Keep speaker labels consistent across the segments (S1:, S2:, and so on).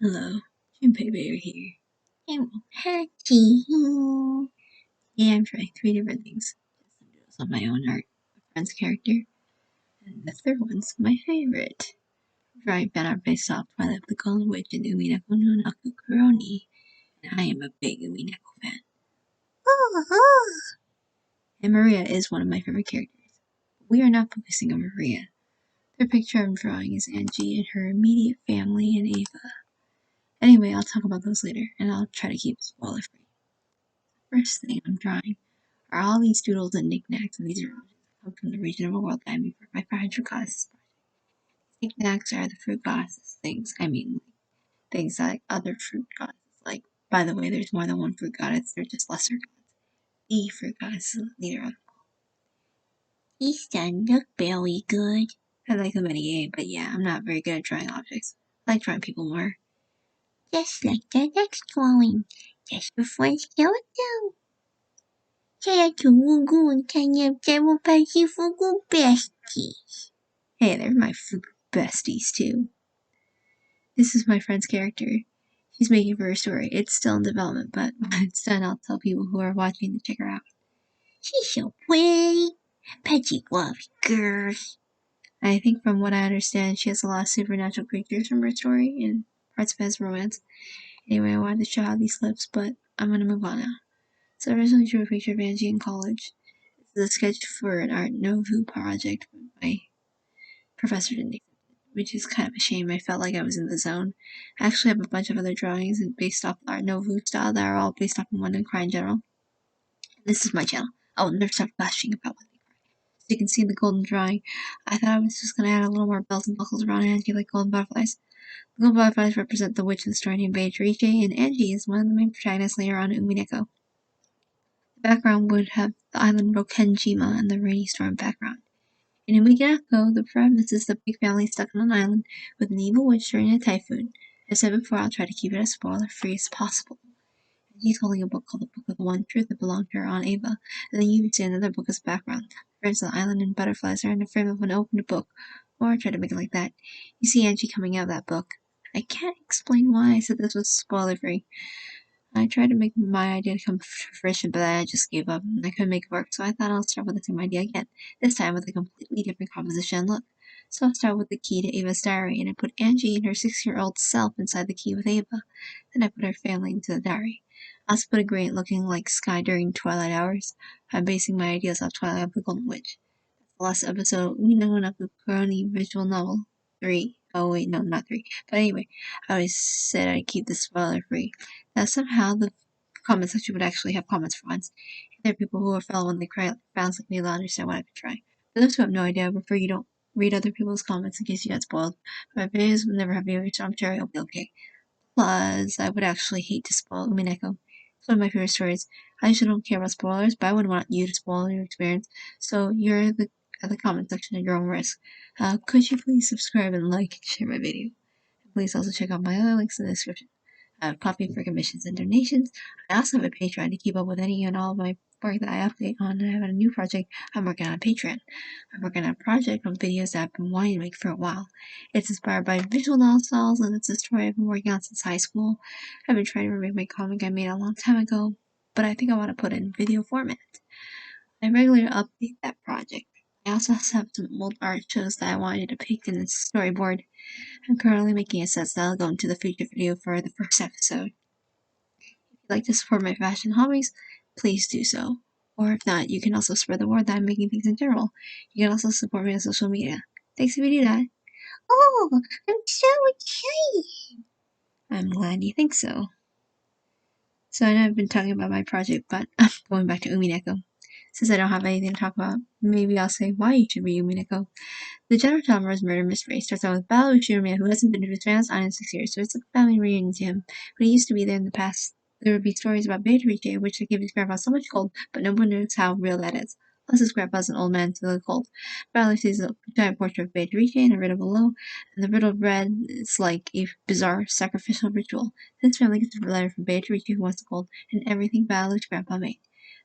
S1: Hello, Junpei Bear here. I won't hurt you. Yeah, I'm trying 3 different things. Some doodles on my own art, a friend's character, and the third one's my favorite. Drawing fan art based off Twilight of the Golden Witch and Umineko no Naku Kuroni, and I am a big Umineko fan. And Maria is one of my favorite characters. But we are not focusing on Maria. The picture I'm drawing is Angie and her immediate family and Ava. Anyway, I'll talk about those later, and I'll try to keep it spoiler free. First thing I'm drawing are all these doodles and knickknacks, and these are objects that come from the region of the world that I made for my Fragile Goddess project. Knickknacks are the fruit goddesses things. Things like other fruit goddesses. Like, by the way, there's more than one fruit goddess, they're just lesser gods. The fruit goddess is the leader of. These don't look very good. I like them anyway, but yeah, I'm not very good at drawing objects. I like drawing people more. Just like the next drawing, just before it's skeleton. Kaya tumugon kanya demo party fugu besties. Hey, they're my fugu besties too. This is my friend's character. She's making for her story. It's still in development, but when it's done, I'll tell people who are watching to check her out. She's so pretty. Petty loves girls. I think from what I understand, she has a lot of supernatural creatures from her story and parts of his romance. Anyway, I wanted to show how these slips, but I'm gonna move on now. So I originally drew a picture of Angie in college. This is a sketch for an Art Nouveau project my professor didn't accept it, which is kind of a shame. I felt like I was in the zone. I actually have a bunch of other drawings based off Art Nouveau style that are all based off of London Cry in general. This is my channel. I will never stop gushing about what they cry. So you can see in the golden drawing, I thought I was just going to add a little more bells and buckles around Angie like golden butterflies. The golden butterflies represent the witch in the story named Beatrice, and Angie is one of the main protagonists later on in Umineko. The background would have the island Rokenjima and the rainy storm background. In Umineko, the premise is the big family stuck on an island with an evil witch during a typhoon. As I said before, I'll try to keep it as spoiler-free as possible. She's holding a book called The Book of the One Truth that belonged to her Aunt Ava, and then you can see another book as background. Birds on the island and butterflies are in the frame of an opened book, or try to make it like that. You see Angie coming out of that book. I can't explain why I said this was spoiler-free. I tried to make my idea come to fruition, but I just gave up, and I couldn't make it work, so I thought I'll start with the same idea again, this time with a completely different composition and look. So I'll start with the key to Ava's diary, and I put Angie and her 6-year-old self inside the key with Ava. Then I put her family into the diary. I also put a gradient looking like sky during twilight hours. I'm basing my ideas off Twilight of the Golden Witch. That's the last episode of Uminagonaku Kuroni visual novel 3. Oh wait, no, not 3. But anyway, I always said I'd keep this spoiler free. Now somehow the comment section would actually have comments for once. There are people who are fellow when they cry fans like me will understand what I've been trying. For those who have no idea, I prefer you don't read other people's comments in case you got spoiled. My videos will never have viewers, so I'm sure it'll be okay. Plus, I would actually hate to spoil Umineko. It's one of my favorite stories. I usually don't care about spoilers, but I wouldn't want you to spoil your experience, so you're at the comment section at your own risk. Could you please subscribe and like and share my video? And please also check out my other links in the description. I have Ko-fi for commissions and donations. I also have a Patreon to keep up with any and all of my work that I update on, and I have a new project I'm working on Patreon. I'm working on a project on videos that I've been wanting to make for a while. It's inspired by visual novels, and it's a story I've been working on since high school. I've been trying to remake my comic I made a long time ago, but I think I want to put it in video format. I regularly update that project. I also have some old art shows that I wanted to depict in the storyboard. I'm currently making a set that'll go into the feature video for the first episode. If you'd like to support my fashion hobbies, please do so. Or if not, you can also spread the word that I'm making things in general. You can also support me on social media. Thanks if you do that. Oh, I'm so excited. I'm glad you think so. So I know I've been talking about my project, but I'm going back to Umineko. Since I don't have anything to talk about, maybe I'll say why you should read Umineko. The general Tomura's murder mystery starts out with Battle Ushiromia, who hasn't been to his parents' island in 6 years, so it's a family reunion to him. When he used to be there in the past, there would be stories about Beatrice, which would give his grandpa so much gold, but no one knows how real that is. Plus, his grandpa's an old man to the cold. Battle sees a giant portrait of Beatrice and a riddle below, and the riddle read is like a bizarre sacrificial ritual. This family gets a letter from Beatrice who wants the gold, and everything Battle's grandpa made.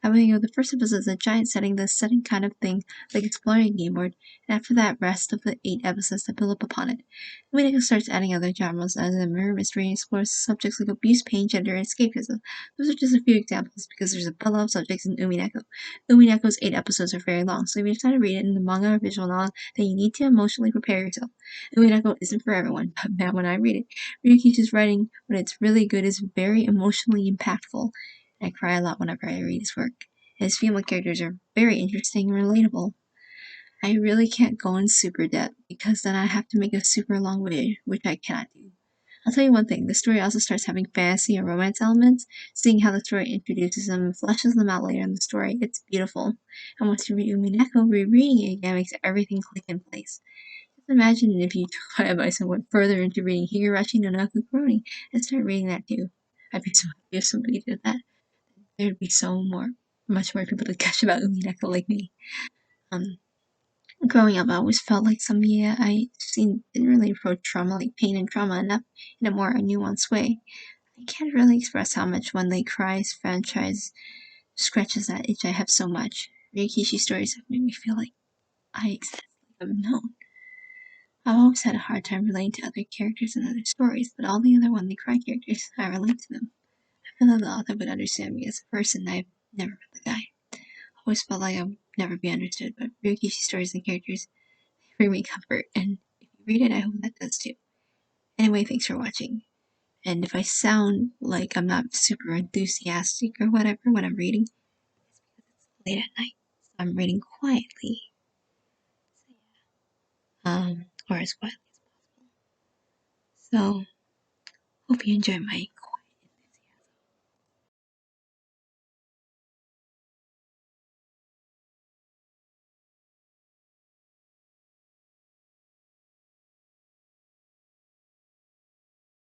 S1: The first episode is a giant setting kind of thing, like exploring a game board, and after that, rest of the 8 episodes that build up upon it. Umineko starts adding other genres as a murder mystery and explores subjects like abuse, pain, gender, and escapism. Those are just a few examples because there's a bundle of subjects in Umineko. Umineko's 8 episodes are very long, so if you decide to read it in the manga or visual novel, then you need to emotionally prepare yourself. Umineko isn't for everyone, but man, when I read it, Ryukishi's writing, when it's really good, is very emotionally impactful. I cry a lot whenever I read his work. His female characters are very interesting and relatable. I really can't go in super depth because then I have to make a super long video, which I cannot do. I'll tell you one thing, the story also starts having fantasy and romance elements. Seeing how the story introduces them and fleshes them out later in the story, it's beautiful. And once you read Umineko, rereading it again makes everything click in place. Just imagine if you took my advice and went further into reading Higurashi no Nakukuroni and started reading that too. I'd be so happy if somebody did that. There'd be much more people to catch about Umineko like me. Growing up, I always felt like some media I seen didn't really approach trauma like pain and trauma enough in a more nuanced way. I can't really express how much One Lake Cries franchise scratches that itch I have so much. Ryukishi stories have made me feel like I exist, like I'm known. I've always had a hard time relating to other characters and other stories, but all the other One Lake Cry characters, I relate to them. I feel that the author would understand me as a person. I've never met the guy. I always felt like I would never be understood, but Ryukishi stories and characters bring me comfort, and if you read it, I hope that does too. Anyway, thanks for watching. And if I sound like I'm not super enthusiastic or whatever when I'm reading, it's because it's late at night, so I'm reading quietly. Or as quietly as possible. So, hope you enjoy my